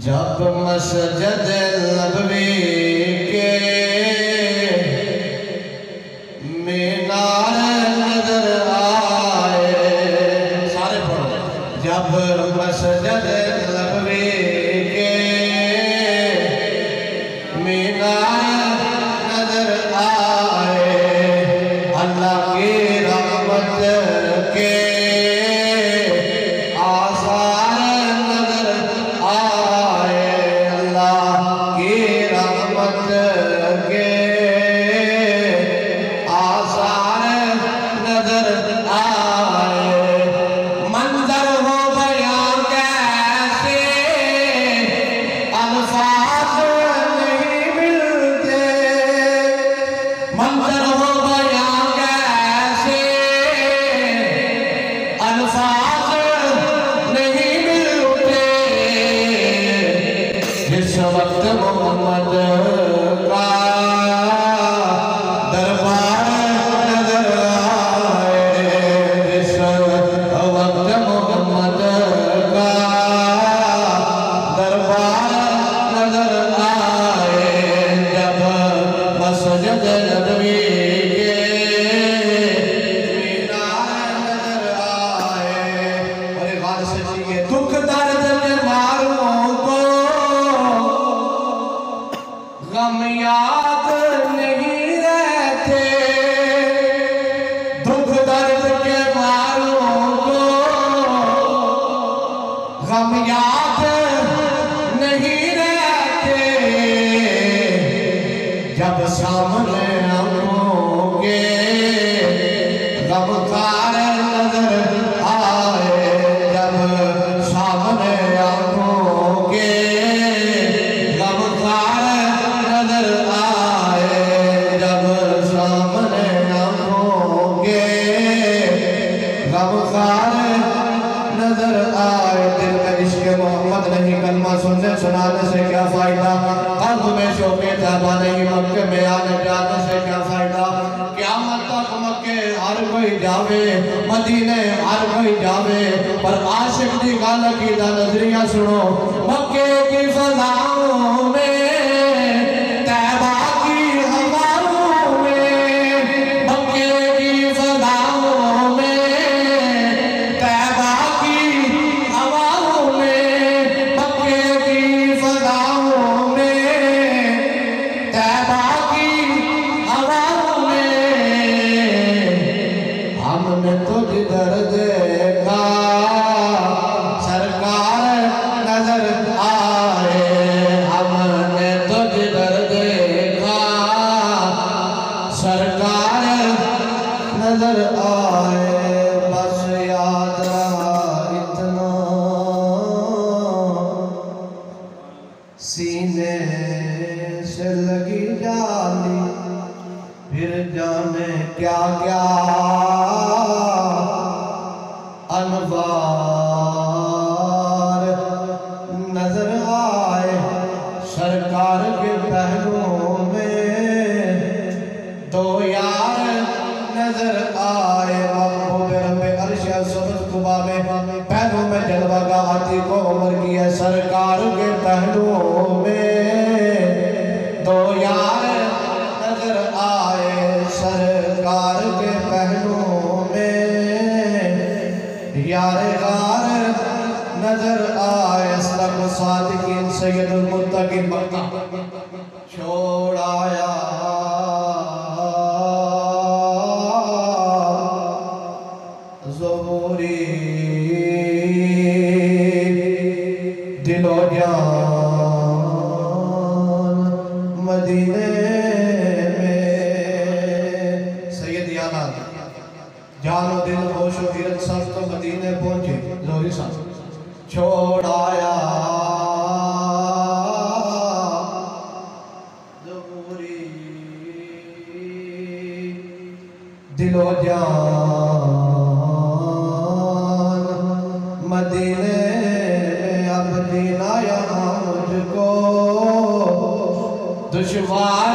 जब मस्जिद नबवी के मीनार नजर आए, सारे पढ़ो। जब मस्जिद नबवी के मीनार नजर आए, अल्लाह की रहमत के आसार नजर आए, अल्लाह की रहमत के आसार नजर आए। मंजर हो बयां कैसे अल्फाज नहीं मिलते, मंजर हो बयां कैसे अल्फाज नहीं मिलते। जिस वक्त मोहम्मद का दरबार नजर आए, जिस वक्त मोहम्मद का दरबार नजर आए, जब मस्जिद नबवी के मीनार नजर आए। और एक बात सच्ची, दुख दर्द के मारों को गम याद नहीं रहते, दुख दर्द के मारों को गम याद नहीं रहते। जब सामने आओगे गमखार नजर आए, जब सामने आओगे गमखार नजर आए, जब सामने आओगे गमखार नजर आए। दिल में इश्क मोहम्मद नहीं, कलमा सुनने सुनाने से क्या फायदा, कल्ब में शौक़े तैबा नहीं, मक्के में आने जाने से क्या फायदा। क़यामत तक मक्के हर कोई जावे, मदीने हर कोई जावे, पर आशिक दी गल कीदा नजरिया सुनो। मक्के की फज़ाओं में, तैबा की हवाओं में, मक्के की फज़ाओं में, तैबा की हवाओं में, मक्के की फज़ाओं में, तैबा की हवाओं में। हमने तो जिधर देखा सरकार नजर आए, हमने तो जिधर देखा सरकार नजर आए। बस याद रहा इतना सीने से लगी जाली, फिर जाने क्या क्या अनवार नजर आए। सरकार के पहलुओं में दो यार नजर आए, महबूब रब्बे अर्श सबज़ कुबा में पहलू में जलवा का हाथी को उम्र की है। सरकार के पहलुओं में दो यार नजर आए, सरकार के पहलुओं में यारे गार नजर आए। असलम सादिकीन सैयदुल मुत्तकीन मक्का छोड़ आया ज़ुहूरी दिलो जान मदीने में। सैयद याना जानो दिल होश गिरत सब तो मदीने पहुंचे। जोरी साहब छोड़ आया ज़ुहूरी दिलो जान मदीने में। अब जीना यहाँ मुझको दुश्वार